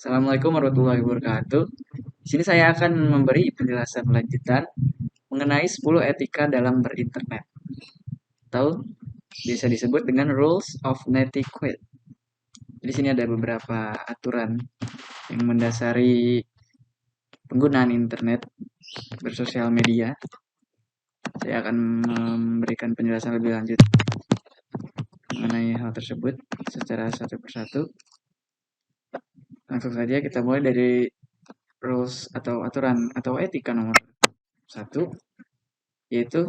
Assalamualaikum warahmatullahi wabarakatuh. Di sini saya akan memberi penjelasan lanjutan mengenai 10 etika dalam berinternet atau bisa disebut dengan rules of netiquette. Di sini ada beberapa aturan yang mendasari penggunaan internet bersosial media. Saya akan memberikan penjelasan lebih lanjut mengenai hal tersebut secara satu persatu. Langsung saja kita mulai dari rules atau aturan atau etika nomor 1, yaitu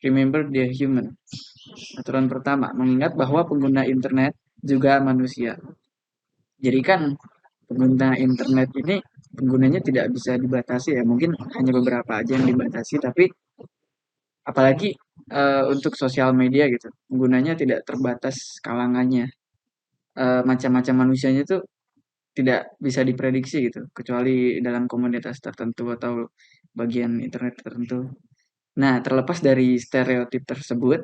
remember the human. Aturan pertama, mengingat bahwa pengguna internet juga manusia. Jadi kan pengguna internet ini penggunanya tidak bisa dibatasi ya, mungkin hanya beberapa aja yang dibatasi, tapi apalagi untuk sosial media gitu, penggunanya tidak terbatas kalangannya. Macam-macam manusianya itu tidak bisa diprediksi gitu, kecuali dalam komunitas tertentu atau bagian internet tertentu. Nah, terlepas dari stereotip tersebut,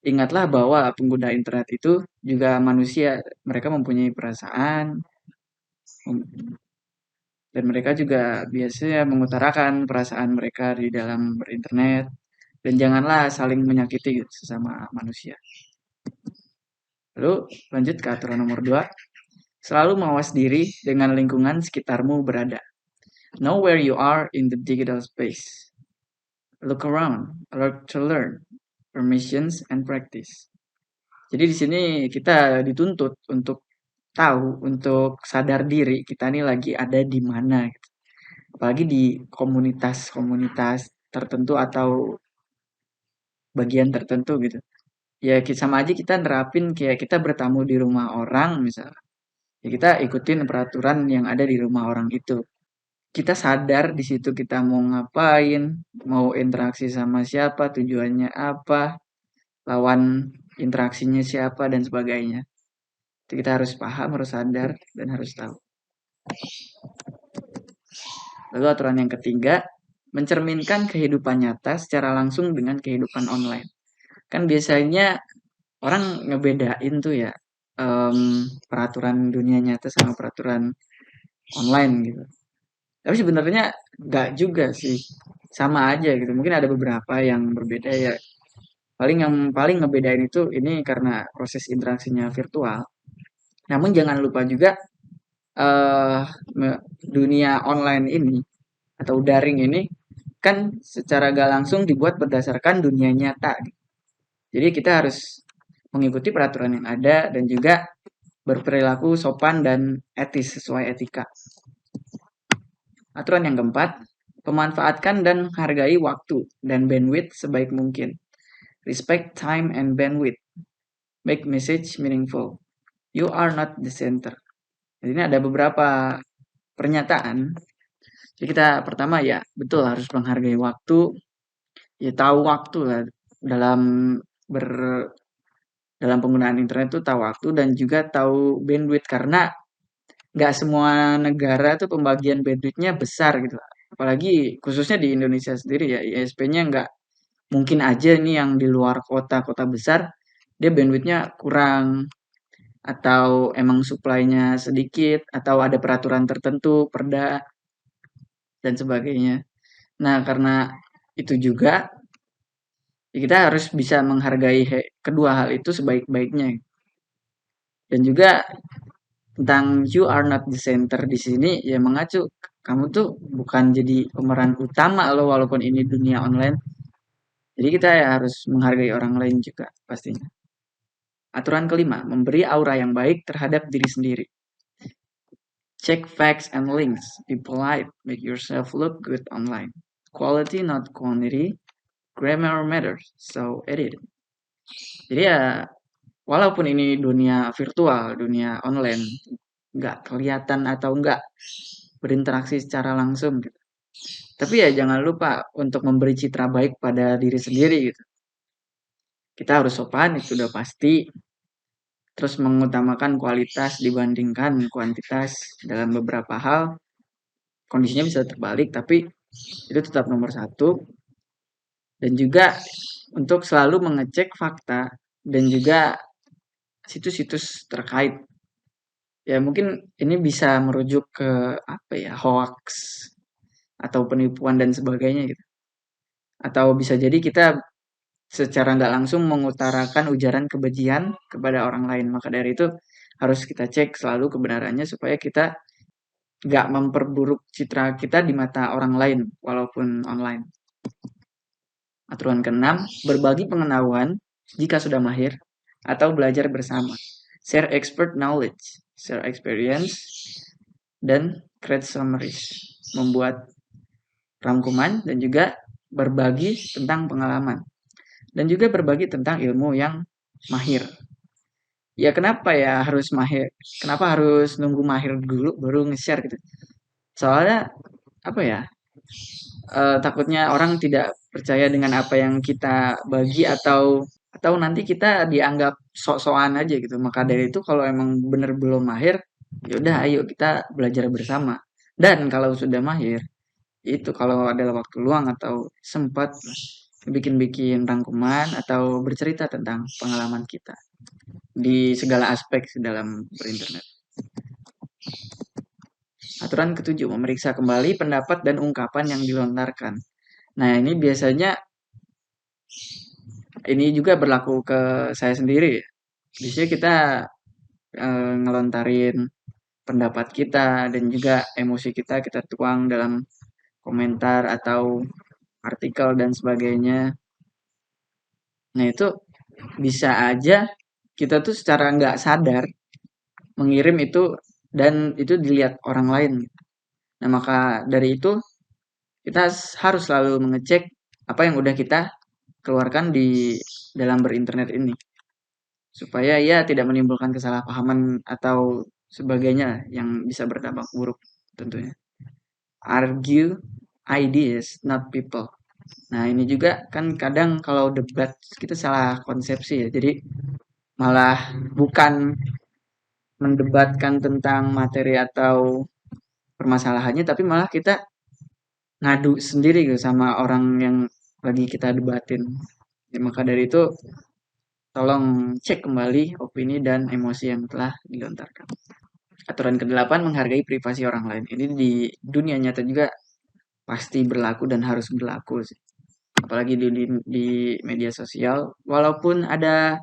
ingatlah bahwa pengguna internet itu juga manusia. Mereka mempunyai perasaan, dan mereka juga biasanya mengutarakan perasaan mereka di dalam berinternet. Dan janganlah saling menyakiti sesama manusia. Lalu lanjut ke aturan nomor 2. Selalu mawas diri dengan lingkungan sekitarmu berada. Know where you are in the digital space. Look around, alert to learn, permissions and practice. Jadi di sini kita dituntut untuk tahu, untuk sadar diri kita ini lagi ada di mana gitu. Apalagi di komunitas-komunitas tertentu atau bagian tertentu gitu. Ya sama aja kita nerapin kayak kita bertamu di rumah orang misalnya. Ya kita ikutin peraturan yang ada di rumah orang itu. Kita sadar di situ kita mau ngapain, mau interaksi sama siapa, tujuannya apa, lawan interaksinya siapa dan sebagainya. Itu kita harus paham, harus sadar, dan harus tahu. Lalu aturan yang ketiga, mencerminkan kehidupan nyata secara langsung dengan kehidupan online. Kan biasanya orang ngebedain tuh ya peraturan dunia nyata sama peraturan online gitu. Tapi sebenarnya nggak juga sih, sama aja gitu. Mungkin ada beberapa yang berbeda ya. Yang paling ngebedain itu ini karena proses interaksinya virtual. Namun jangan lupa juga eh dunia online ini atau daring ini kan secara gak langsung dibuat berdasarkan dunia nyata. Jadi kita harus mengikuti peraturan yang ada dan juga berperilaku sopan dan etis sesuai etika. Aturan yang keempat, pemanfaatkan dan hargai waktu dan bandwidth sebaik mungkin. Respect time and bandwidth. Make message meaningful. You are not the center. Jadi ini ada beberapa pernyataan. Jadi kita pertama ya betul harus menghargai waktu. Ya tahu waktu lah dalam ber dalam penggunaan internet tuh tahu waktu dan juga tahu bandwidth karena nggak semua negara tuh pembagian bandwidthnya besar gitu. Apalagi khususnya di Indonesia sendiri ya ISP-nya nggak mungkin aja nih yang di luar kota-kota besar dia bandwidthnya kurang atau emang supply-nya sedikit atau ada peraturan tertentu perda dan sebagainya. Nah karena itu juga ya kita harus bisa menghargai kedua hal itu sebaik-baiknya dan juga tentang you are not the center di sini ya mengacu kamu tuh bukan jadi pemeran utama loh walaupun ini dunia online. Jadi kita ya harus menghargai orang lain juga pastinya. Aturan kelima, memberi aura yang baik terhadap diri sendiri. Check facts and links. Be polite. Make yourself look good online. Quality not quantity. Grammar matters. So edit it. Jadi ya walaupun ini dunia virtual, dunia online, nggak kelihatan atau nggak berinteraksi secara langsung gitu. Tapi ya jangan lupa untuk memberi citra baik pada diri sendiri gitu. Kita harus sopan, itu sudah pasti. Terus mengutamakan kualitas dibandingkan kuantitas dalam beberapa hal. Kondisinya bisa terbalik, tapi itu tetap nomor satu. Dan juga untuk selalu mengecek fakta dan juga situs-situs terkait Ya mungkin ini bisa merujuk ke apa ya, hoax atau penipuan dan sebagainya gitu. Atau bisa jadi kita secara nggak langsung mengutarakan ujaran kebencian kepada orang lain. Maka dari itu harus kita cek selalu kebenarannya supaya kita nggak memperburuk citra kita di mata orang lain walaupun online. Aturan keenam, berbagi pengetahuan jika sudah mahir atau belajar bersama. Share expert knowledge, share experience, dan create summaries. Membuat rangkuman dan juga berbagi tentang pengalaman. Dan juga berbagi tentang ilmu yang mahir. Ya kenapa ya harus mahir? Kenapa harus nunggu mahir dulu baru nge-share gitu? Soalnya apa ya? Takutnya orang tidak percaya dengan apa yang kita bagi atau nanti kita dianggap sok-sokan aja gitu. Maka dari itu kalau emang bener belum mahir, ya udah ayo kita belajar bersama. Dan kalau sudah mahir, itu kalau adalah waktu luang atau sempat bikin-bikin rangkuman atau bercerita tentang pengalaman kita di segala aspek dalam berinternet. Aturan ketujuh, memeriksa kembali pendapat dan ungkapan yang dilontarkan. Nah, ini biasanya ini juga berlaku ke saya sendiri. Biasanya kita ngelontarin pendapat kita dan juga emosi kita tuang dalam komentar atau artikel dan sebagainya. Nah, itu bisa aja kita tuh secara nggak sadar mengirim itu dan itu dilihat orang lain. Nah, maka dari itu kita harus selalu mengecek apa yang udah kita keluarkan di dalam berinternet ini. Supaya ia tidak menimbulkan kesalahpahaman atau sebagainya yang bisa berdampak buruk tentunya. Argue ideas, not people. Nah ini juga kan kadang kalau debat kita salah konsepsi ya. Jadi malah bukan mendebatkan tentang materi atau permasalahannya, tapi malah kita ngadu sendiri gitu sama orang yang lagi kita debatin. Ya, maka dari itu tolong cek kembali opini dan emosi yang telah dilontarkan. Aturan ke-8, menghargai privasi orang lain. Ini di dunia nyata juga pasti berlaku dan harus berlaku sih. Apalagi di media sosial, walaupun ada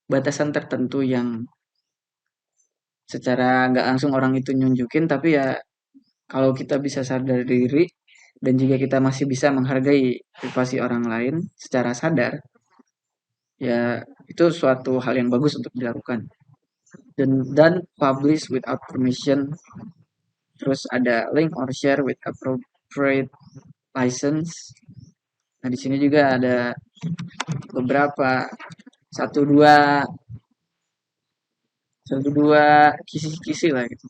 batasan tertentu yang secara nggak langsung orang itu nunjukin, tapi ya kalau kita bisa sadar diri dan juga kita masih bisa menghargai privasi orang lain secara sadar, ya itu suatu hal yang bagus untuk dilakukan. Dan publish without permission. Terus ada link or share with appropriate license. Nah, di sini juga ada beberapa satu dua kisi-kisi lah gitu.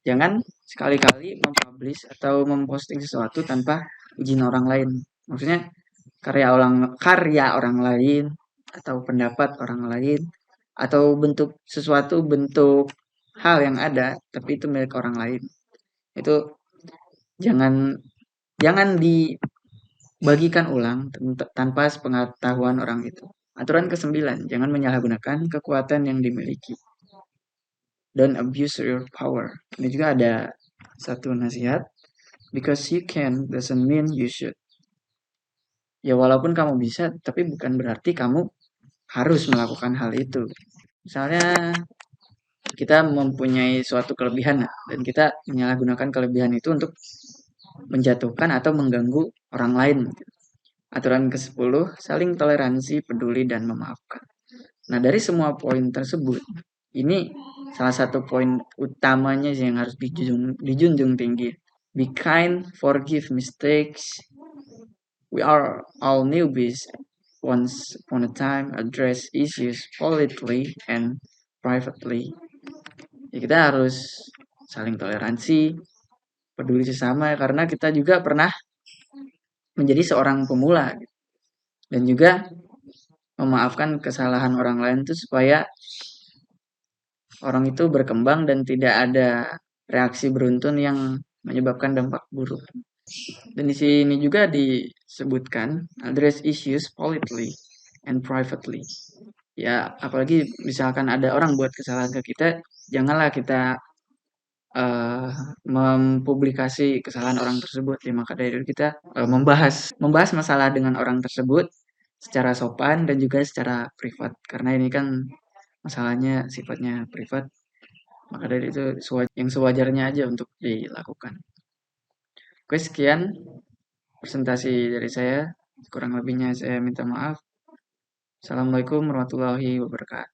Jangan sekali-kali mempublish atau memposting sesuatu tanpa izin orang lain. Maksudnya karya orang lain atau pendapat orang lain atau bentuk hal yang ada tapi itu milik orang lain. Itu jangan jangan dibagikan ulang tanpa sepengetahuan orang itu. Aturan ke-9, jangan menyalahgunakan kekuatan yang dimiliki. Don't abuse your power. Ini juga ada satu nasihat. Because you can doesn't mean you should. Ya walaupun kamu bisa, tapi bukan berarti kamu harus melakukan hal itu. Misalnya kita mempunyai suatu kelebihan dan kita menyalahgunakan kelebihan itu untuk menjatuhkan atau mengganggu orang lain. Aturan ke-10, saling toleransi, peduli, dan memaafkan. Nah, dari semua poin tersebut, ini salah satu poin utamanya yang harus dijunjung tinggi. Be kind, forgive mistakes. We are all newbies. Once upon a time, address issues politely and privately. Ya, kita harus saling toleransi, peduli sesama, karena kita juga pernah menjadi seorang pemula. Dan juga memaafkan kesalahan orang lain itu supaya orang itu berkembang dan tidak ada reaksi beruntun yang menyebabkan dampak buruk. Dan di sini juga disebutkan address issues politely and privately. Ya, apalagi misalkan ada orang buat kesalahan ke kita, janganlah kita eh, mempublikasi kesalahan orang tersebut. Ya, maka dari itu kita membahas masalah dengan orang tersebut secara sopan dan juga secara privat. Karena ini kan masalahnya sifatnya privat, maka dari itu yang sewajarnya aja untuk dilakukan. Oke, sekian presentasi dari saya. Kurang lebihnya saya minta maaf. Assalamualaikum warahmatullahi wabarakatuh.